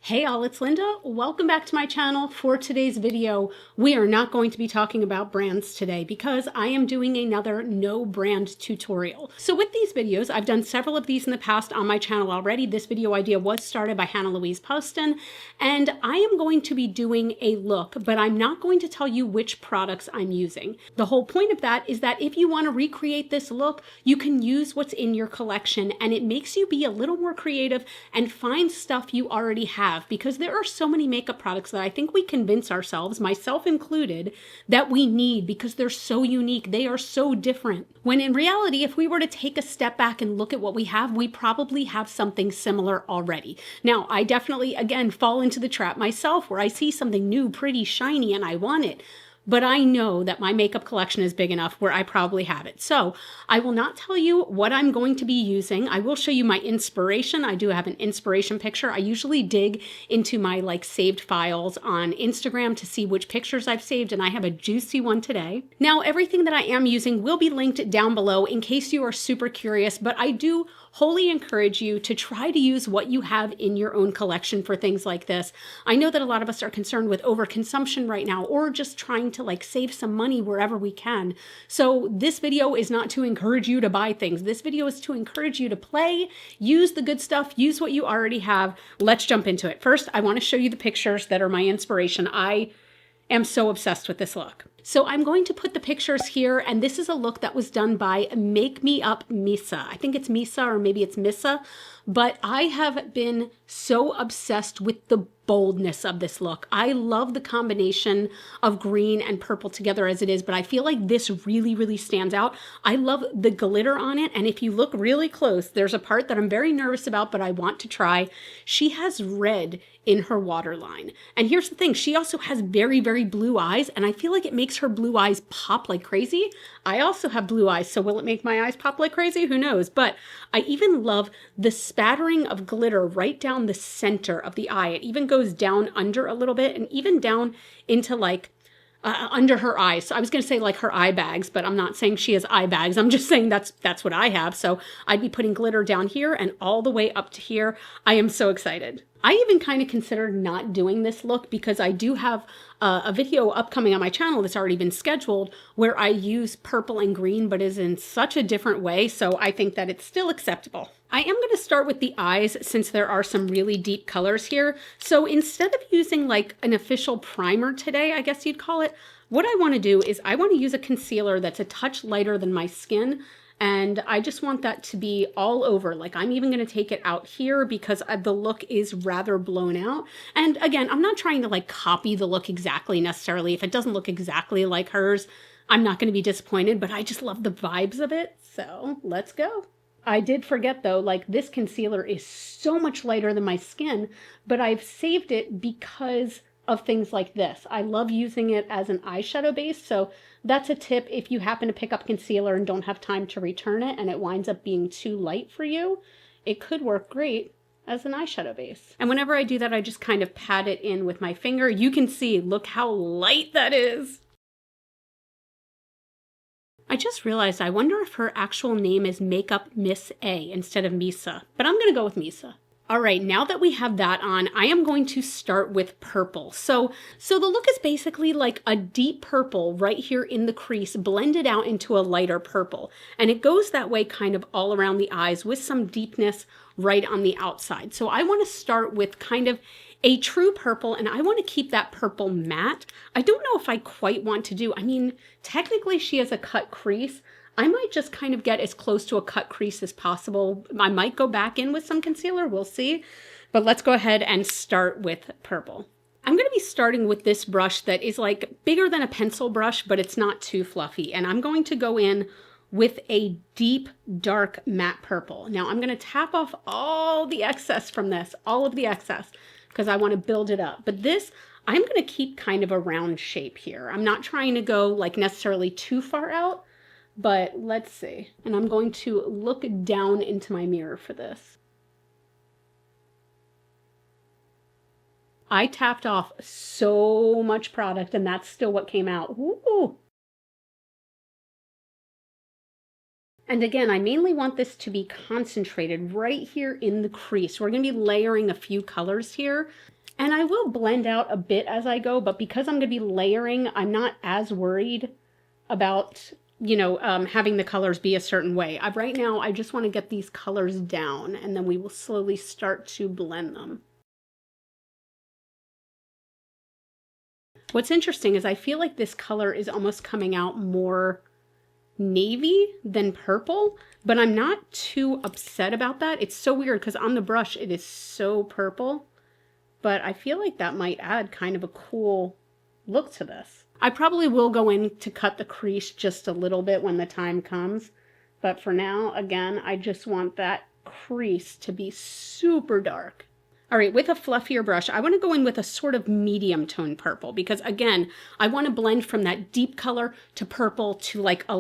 Hey all, it's Linda. Welcome back to my channel. For today's video, we are not going to be talking about brands today because I am doing another no brand tutorial. So with these videos, I've done several of these in the past on my channel already. This video idea was started by Hannah Louise Poston, and I am going to be doing a look, but I'm not going to tell you which products I'm using. The whole point of that is that if you want to recreate this look, you can use what's in your collection, and it makes you be a little more creative and find stuff you already have. Because there are so many makeup products that I think we convince ourselves, myself included, that we need because they're so unique, they are so different. When in reality, if we were to take a step back and look at what we have, we probably have something similar already. Now, I definitely, again, fall into the trap myself where I see something new, pretty, shiny, and I want it. But I know that my makeup collection is big enough where I probably have it. So I will not tell you what I'm going to be using. I will show you my inspiration. I do have an inspiration picture. I usually dig into my saved files on Instagram to see which pictures I've saved, and I have a juicy one today. Now, everything that I am using will be linked down below in case you are super curious, but I do wholly encourage you to try to use what you have in your own collection for things like this. I know that a lot of us are concerned with overconsumption right now, or just trying to save some money wherever we can. So this video is not to encourage you to buy things. This video is to encourage you to play, use the good stuff, use what you already have. Let's jump into it. First, I want to show you the pictures that are my inspiration. I am so obsessed with this look. So I'm going to put the pictures here, and this is a look that was done by Make Me Up Misa. I think it's Misa, or maybe it's Missa, but I have been so obsessed with the boldness of this look. I love the combination of green and purple together as it is, but I feel like this really, really stands out. I love the glitter on it, and if you look really close, there's a part that I'm very nervous about, but I want to try. She has red in her waterline. And here's the thing, she also has very, very blue eyes, and I feel like it makes her blue eyes pop like crazy. I also have blue eyes, so will it make my eyes pop like crazy? Who knows? But I even love the spattering of glitter right down the center of the eye. It even goes down under a little bit, and even down into under her eyes. So I was going to say her eye bags, but I'm not saying she has eye bags. I'm just saying that's what I have. So I'd be putting glitter down here and all the way up to here. I am so excited. I even kind of considered not doing this look because I do have a video upcoming on my channel that's already been scheduled where I use purple and green, but is in such a different way. So I think that it's still acceptable. I am going to start with the eyes since there are some really deep colors here. So instead of using an official primer today, I guess you'd call it, what I want to do is I want to use a concealer that's a touch lighter than my skin. And I just want that to be all over. I'm even going to take it out here because the look is rather blown out. And again, I'm not trying to copy the look exactly necessarily. If it doesn't look exactly like hers, I'm not going to be disappointed, but I just love the vibes of it. So let's go. I did forget though, this concealer is so much lighter than my skin, but I've saved it because of things like this. I love using it as an eyeshadow base. So that's a tip if you happen to pick up concealer and don't have time to return it and it winds up being too light for you, it could work great as an eyeshadow base. And whenever I do that, I just kind of pat it in with my finger. You can see, look how light that is. I just realized, I wonder if her actual name is Makeup Miss A instead of Misa, but I'm gonna go with Misa. All right, now that we have that on, I am going to start with purple. So the look is basically like a deep purple right here in the crease, blended out into a lighter purple. And it goes that way kind of all around the eyes with some deepness right on the outside. So I want to start with kind of a true purple, and I want to keep that purple matte. I don't know if I quite want to do, technically she has a cut crease. I might just kind of get as close to a cut crease as possible. I might go back in with some concealer, we'll see. But let's go ahead and start with purple. I'm going to be starting with this brush that is bigger than a pencil brush, but it's not too fluffy. And I'm going to go in with a deep, dark matte purple. Now I'm going to tap off all the excess from this, all of the excess, because I want to build it up. But this, I'm going to keep kind of a round shape here. I'm not trying to go necessarily too far out. But let's see. And I'm going to look down into my mirror for this. I tapped off so much product and that's still what came out. Ooh. And again, I mainly want this to be concentrated right here in the crease. We're going to be layering a few colors here. And I will blend out a bit as I go, but because I'm going to be layering, I'm not as worried about, having the colors be a certain way. Right now, I just want to get these colors down, and then we will slowly start to blend them. What's interesting is I feel like this color is almost coming out more navy than purple, but I'm not too upset about that. It's so weird because on the brush it is so purple, but I feel like that might add kind of a cool look to this. I probably will go in to cut the crease just a little bit when the time comes, but for now, again, I just want that crease to be super dark. All right, with a fluffier brush, I want to go in with a sort of medium tone purple because, again, I want to blend from that deep color to purple to like a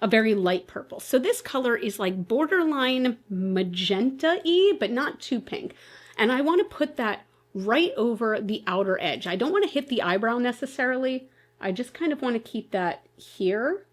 very light purple. So this color is like borderline magenta-y, but not too pink. And I want to put that right over the outer edge. I don't want to hit the eyebrow necessarily. I just kind of want to keep that here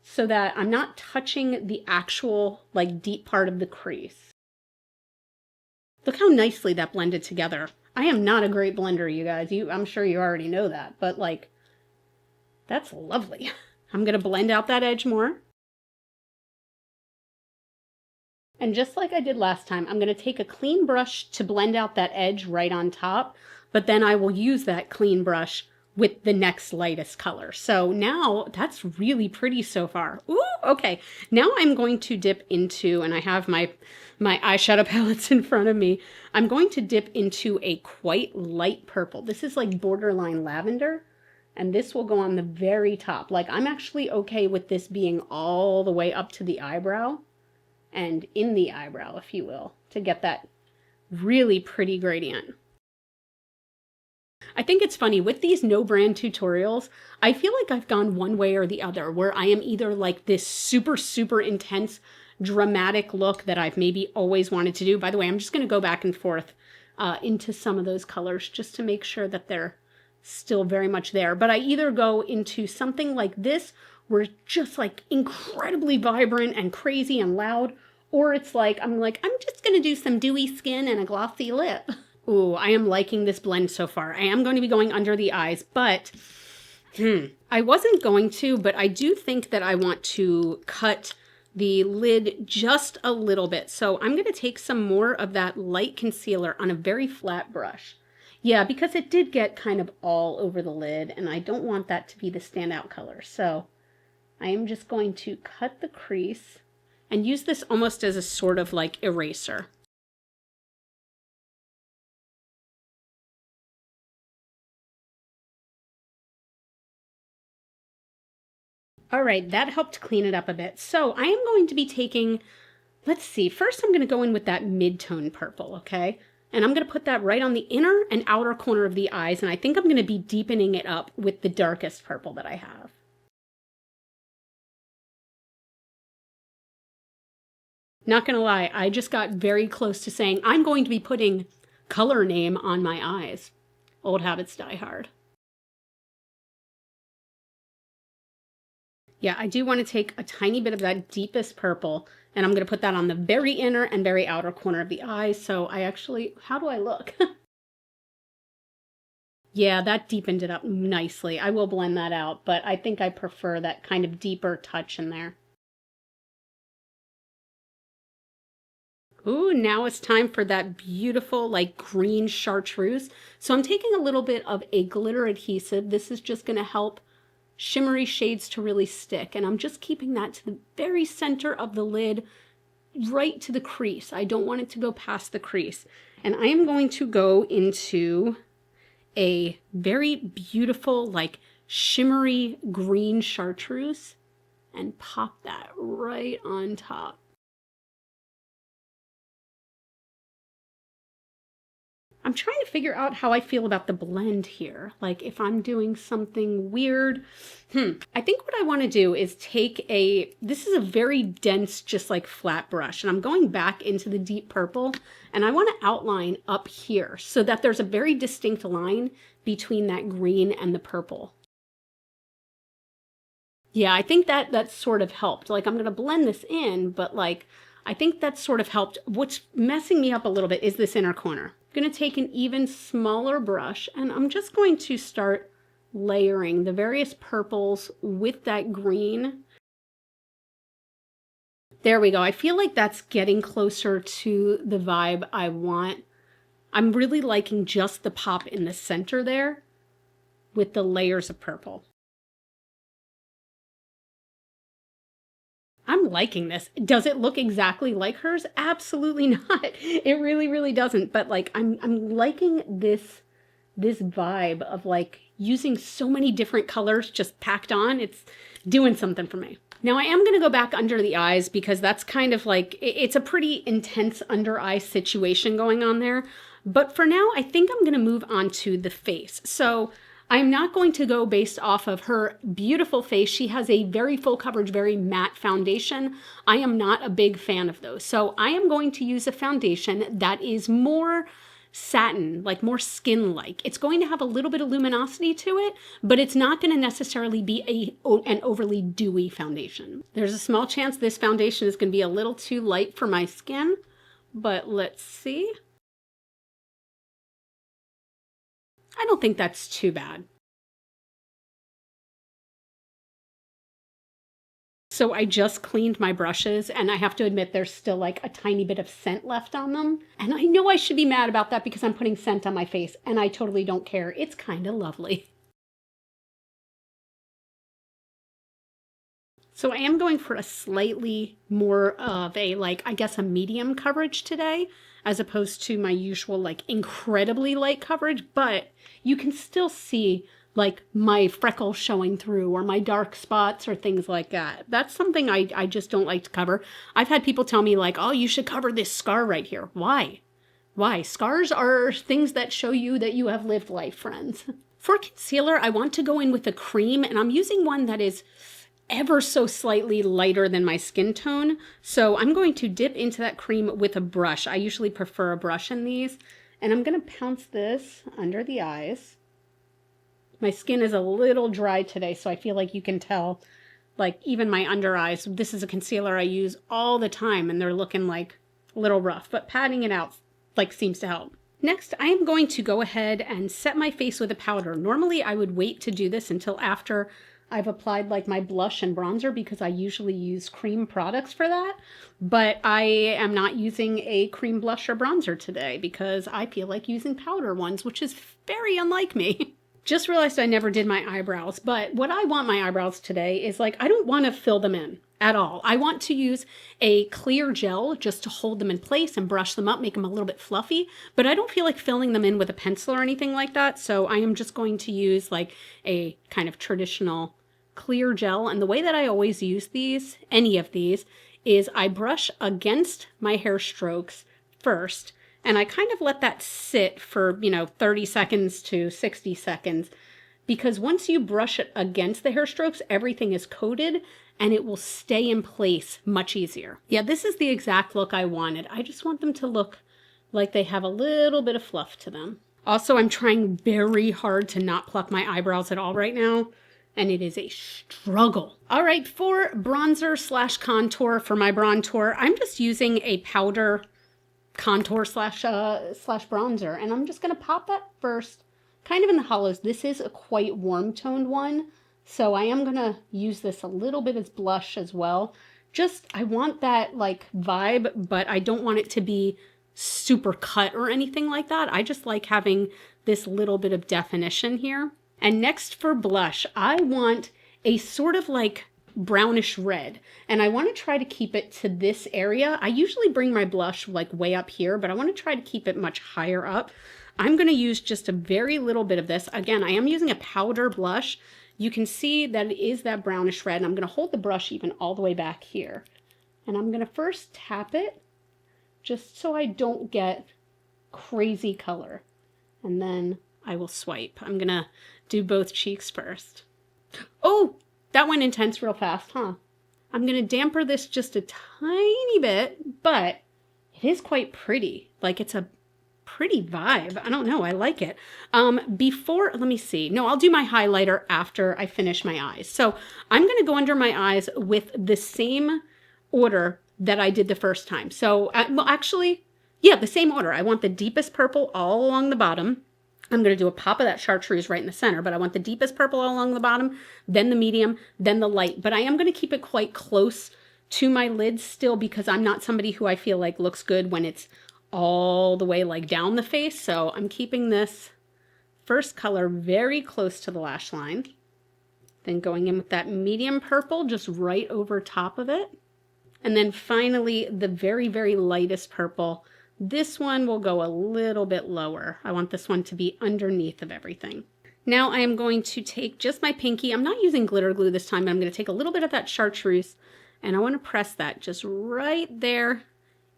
so that I'm not touching the actual like deep part of the crease. Look how nicely that blended together. I am not a great blender, you guys. I'm sure you already know that, but like, that's lovely. I'm going to blend out that edge more. And just like I did last time, I'm going to take a clean brush to blend out that edge right on top, but then I will use that clean brush with the next lightest color. So now that's really pretty so far. Ooh, okay. Now I'm going to dip into, and I have my eyeshadow palettes in front of me. I'm going to dip into a quite light purple. This is like borderline lavender, and this will go on the very top. Like, I'm actually okay with this being all the way up to the eyebrow and in the eyebrow, if you will, to get that really pretty gradient. I think it's funny, with these no brand tutorials, I feel like I've gone one way or the other, where I am either like this super, super intense, dramatic look that I've maybe always wanted to do. By the way, I'm just going to go back and forth into some of those colors just to make sure that they're still very much there. But I either go into something like this, where it's just like incredibly vibrant and crazy and loud, or it's like, I'm just going to do some dewy skin and a glossy lip. Ooh, I am liking this blend so far. I am going to be going under the eyes, but I wasn't going to, but I do think that I want to cut the lid just a little bit. So I'm going to take some more of that light concealer on a very flat brush. Yeah, because it did get kind of all over the lid, and I don't want that to be the standout color. So I am just going to cut the crease and use this almost as a sort of like eraser. All right, that helped clean it up a bit. So I am going to be taking, let's see, first I'm going to go in with that mid-tone purple, okay? And I'm going to put that right on the inner and outer corner of the eyes, and I think I'm going to be deepening it up with the darkest purple that I have. Not going to lie, I just got very close to saying I'm going to be putting color name on my eyes. Old habits die hard. Yeah, I do want to take a tiny bit of that deepest purple, and I'm going to put that on the very inner and very outer corner of the eye. So I actually, how do I look? Yeah, that deepened it up nicely. I will blend that out, but I think I prefer that kind of deeper touch in there. Ooh, now it's time for that beautiful like green chartreuse. So I'm taking a little bit of a glitter adhesive. This is just going to help shimmery shades to really stick, and I'm just keeping that to the very center of the lid, right to the crease. I don't want it to go past the crease. And I am going to go into a very beautiful like shimmery green chartreuse and pop that right on top. I'm trying to figure out how I feel about the blend here. Like if I'm doing something weird. I think what I want to do is take this is a very dense, just like flat brush. And I'm going back into the deep purple. And I want to outline up here so that there's a very distinct line between that green and the purple. Yeah, I think that sort of helped. Like I'm going to blend this in, but like I think that sort of helped. What's messing me up a little bit is this inner corner. I'm going to take an even smaller brush and I'm just going to start layering the various purples with that green. There we go. I feel like that's getting closer to the vibe I want. I'm really liking just the pop in the center there with the layers of purple. I'm liking this. Does it look exactly like hers? Absolutely not. It really, really doesn't. But like I'm liking this vibe of like using so many different colors just packed on. It's doing something for me. Now I am going to go back under the eyes because that's kind of like, it's a pretty intense under eye situation going on there. But for now, I think I'm going to move on to the face. So I'm not going to go based off of her beautiful face. She has a very full coverage, very matte foundation. I am not a big fan of those. So I am going to use a foundation that is more satin, like more skin-like. It's going to have a little bit of luminosity to it, but it's not going to necessarily be an overly dewy foundation. There's a small chance this foundation is going to be a little too light for my skin, but let's see. I don't think that's too bad. So I just cleaned my brushes and I have to admit there's still like a tiny bit of scent left on them. And I know I should be mad about that because I'm putting scent on my face and I totally don't care. It's kind of lovely. So I am going for a slightly more of a, like, I guess a medium coverage today, as opposed to my usual, like, incredibly light coverage, but you can still see, like, my freckles showing through or my dark spots or things like that. That's something I just don't like to cover. I've had people tell me, like, oh, you should cover this scar right here. Why? Why? Scars are things that show you that you have lived life, friends. For concealer, I want to go in with a cream, and I'm using one that is ever so slightly lighter than my skin tone. So I'm going to dip into that cream with a brush. I usually prefer a brush in these. And I'm going to pounce this under the eyes. My skin is a little dry today, so I feel like you can tell, like even my under eyes, this is a concealer I use all the time and they're looking like a little rough, but patting it out like seems to help. Next, I am going to go ahead and set my face with a powder. Normally I would wait to do this until after I've applied like my blush and bronzer because I usually use cream products for that, but I am not using a cream blush or bronzer today because I feel like using powder ones, which is very unlike me. Just realized I never did my eyebrows, but what I want my eyebrows today is like, I don't want to fill them in at all. I want to use a clear gel just to hold them in place and brush them up, make them a little bit fluffy, but I don't feel like filling them in with a pencil or anything like that. So I am just going to use like a kind of traditional clear gel. And the way that I always use these, any of these, is I brush against my hair strokes first, and I kind of let that sit for, 30 seconds to 60 seconds, because once you brush it against the hair strokes, everything is coated and it will stay in place much easier. Yeah, this is the exact look I wanted. I just want them to look like they have a little bit of fluff to them. Also, I'm trying very hard to not pluck my eyebrows at all right now, and it is a struggle. All right, for bronzer slash contour, for my bronzer, I'm just using a powder contour slash bronzer, and I'm just gonna pop that first, kind of in the hollows. This is a quite warm toned one, so I am gonna use this a little bit as blush as well. Just, I want that like vibe, but I don't want it to be super cut or anything like that. I just like having this little bit of definition here. And next for blush, I want a sort of like brownish red, and I want to try to keep it to this area. I usually bring my blush like way up here, but I want to try to keep it much higher up. I'm going to use just a very little bit of this. Again, I am using a powder blush. You can see that it is that brownish red, and I'm going to hold the brush even all the way back here. And I'm going to first tap it just so I don't get crazy color. And then I will swipe. I'm going to do both cheeks first. Oh, that went intense real fast, huh? I'm going to damper this just a tiny bit, but it is quite pretty. Like, it's a pretty vibe. I don't know. I like it. Before, let me see. No, I'll do my highlighter after I finish my eyes. So I'm going to go under my eyes with the same order that I did the first time. So, well, actually, yeah, the same order. I want the deepest purple all along the bottom. I'm going to do a pop of that chartreuse right in the center, but I want the deepest purple all along the bottom, then the medium, then the light. But I am going to keep it quite close to my lids still because I'm not somebody who I feel like looks good when it's all the way like down the face. So I'm keeping this first color very close to the lash line. Then going in with that medium purple just right over top of it. And then finally the very, very lightest purple. This one will go a little bit lower. I want this one to be underneath of everything. Now I am going to take just my pinky. I'm not using glitter glue this time, but I'm going to take a little bit of that chartreuse and I want to press that just right there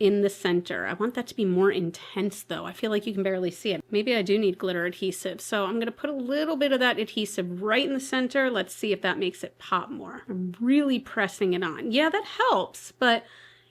in the center. I want that to be more intense though. I feel like you can barely see it. Maybe I do need glitter adhesive. So I'm going to put a little bit of that adhesive right in the center. Let's see if that makes it pop more. I'm really pressing it on. Yeah, that helps, but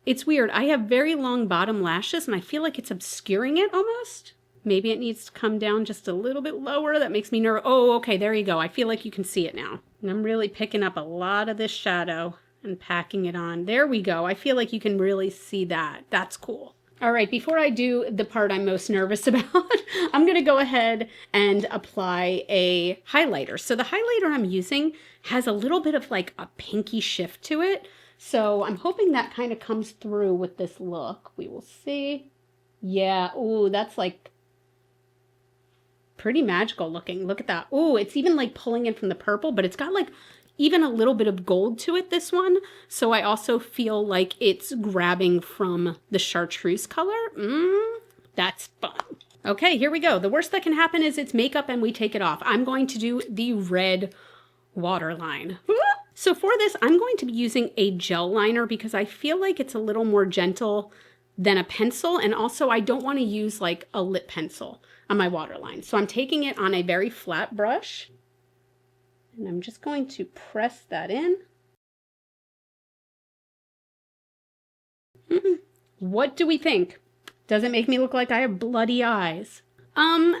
it's weird. I have very long bottom lashes and I feel like it's obscuring it almost. Maybe it needs to come down just a little bit lower. That makes me nervous. Oh, okay, there you go. I feel like you can see it now. And I'm really picking up a lot of this shadow and packing it on. There we go. I feel like you can really see that. That's cool. All right, before I do the part I'm most nervous about, I'm going to go ahead and apply a highlighter. So the highlighter I'm using has a little bit of like a pinky shift to it. So I'm hoping that kind of comes through with this look. We will see. Yeah, ooh, that's like pretty magical looking. Look at that. Ooh, it's even like pulling in from the purple, but it's got like even a little bit of gold to it, this one. So I also feel like it's grabbing from the chartreuse color. That's fun. Okay, here we go. The worst that can happen is it's makeup and we take it off. I'm going to do the red waterline. So for this, I'm going to be using a gel liner because I feel like it's a little more gentle than a pencil. And also I don't want to use like a lip pencil on my waterline. So I'm taking it on a very flat brush and I'm just going to press that in. What do we think? Does it make me look like I have bloody eyes? How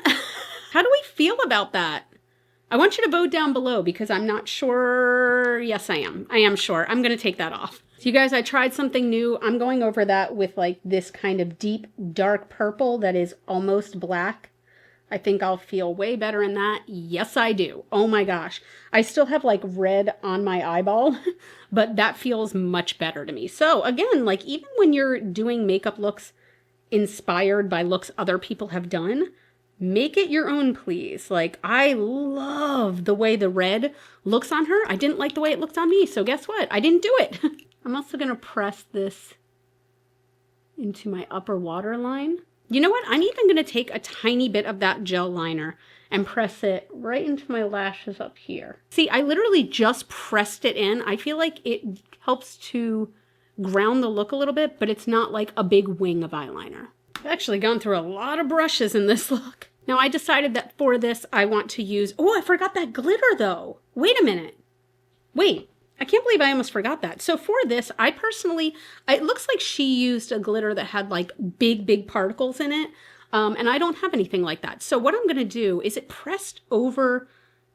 do we feel about that? I want you to vote down below because I'm not sure. Yes, I am. I am sure. I'm going to take that off. So you guys, I tried something new. I'm going over that with like this kind of deep, dark purple that is almost black. I think I'll feel way better in that. Yes, I do. Oh my gosh. I still have like red on my eyeball, but that feels much better to me. So again, like even when you're doing makeup looks inspired by looks other people have done, make it your own, please. Like, I love the way the red looks on her. I didn't like the way it looked on me, so guess what? I didn't do it. I'm also going to press this into my upper waterline. You know what? I'm even going to take a tiny bit of that gel liner and press it right into my lashes up here. See, I literally just pressed it in. I feel like it helps to ground the look a little bit, but it's not like a big wing of eyeliner. I've actually gone through a lot of brushes in this look. Now I decided that for this I want to use, oh, I forgot that glitter though. Wait a minute. Wait, I can't believe I almost forgot that. So for this, I personally, it looks like she used a glitter that had like big particles in it. And I don't have anything like that. So what I'm going to do, is it pressed over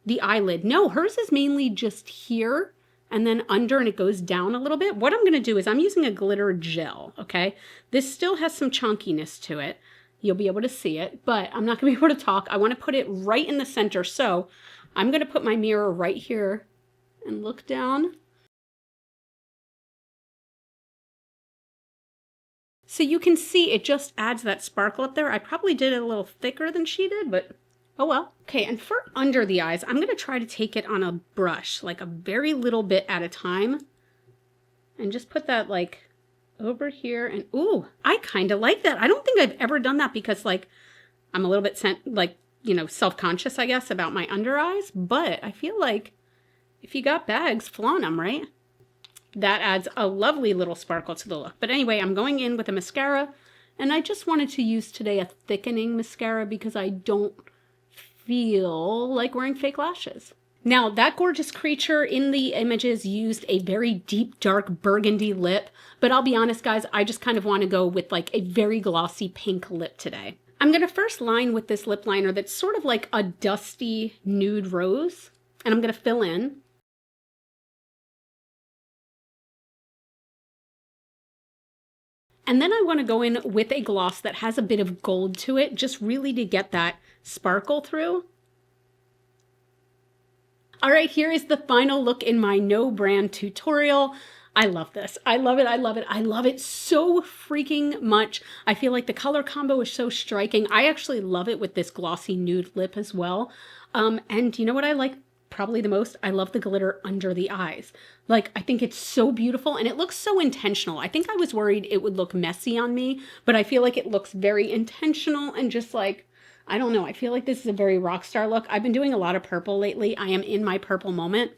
the eyelid? No, hers is mainly just here and then under, and it goes down a little bit. What I'm going to do is I'm using a glitter gel, okay? This still has some chunkiness to it. You'll be able to see it, but I'm not going to be able to talk. I want to put it right in the center. So I'm going to put my mirror right here and look down. So you can see it just adds that sparkle up there. I probably did it a little thicker than she did, but oh well. Okay, and for under the eyes, I'm going to try to take it on a brush, like a very little bit at a time. And just put that like over here. And ooh, I kind of like that. I don't think I've ever done that because like I'm a little bit self-conscious, I guess, about my under eyes. But I feel like if you got bags, flaunt them, right? That adds a lovely little sparkle to the look. But anyway, I'm going in with a mascara. And I just wanted to use today a thickening mascara because I don't feel like wearing fake lashes. Now, that gorgeous creature in the images used a very deep, dark burgundy lip. But I'll be honest, guys, I just kind of want to go with like a very glossy pink lip today. I'm going to first line with this lip liner that's sort of like a dusty nude rose, and I'm going to fill in. And then I want to go in with a gloss that has a bit of gold to it, just really to get that sparkle through. All right, here is the final look in my no brand tutorial. I love this. I love it. I love it. I love it so freaking much. I feel like the color combo is so striking. I actually love it with this glossy nude lip as well. And you know what I like probably the most? I love the glitter under the eyes. Like, I think it's so beautiful and it looks so intentional. I think I was worried it would look messy on me, but I feel like it looks very intentional and just like, I don't know. I feel like this is a very rock star look. I've been doing a lot of purple lately. I am in my purple moment.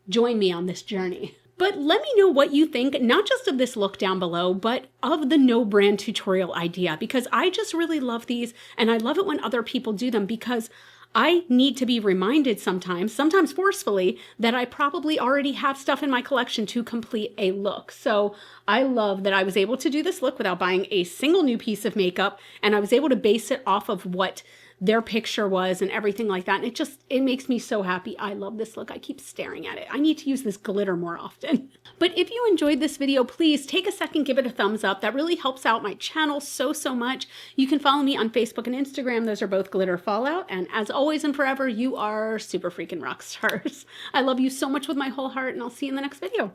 Join me on this journey. But let me know what you think, not just of this look down below, but of the no brand tutorial idea, because I just really love these and I love it when other people do them because I need to be reminded sometimes forcefully, that I probably already have stuff in my collection to complete a look. So I love that I was able to do this look without buying a single new piece of makeup, and I was able to base it off of what their picture was and everything like that. And it makes me so happy. I love this look. I keep staring at it. I need to use this glitter more often. But if you enjoyed this video, please take a second, give it a thumbs up. That really helps out my channel so much. You can follow me on Facebook and Instagram. Those are both Glitter Fallout. And as always and forever, you are super freaking rock stars. I love you so much with my whole heart, and I'll see you in the next video.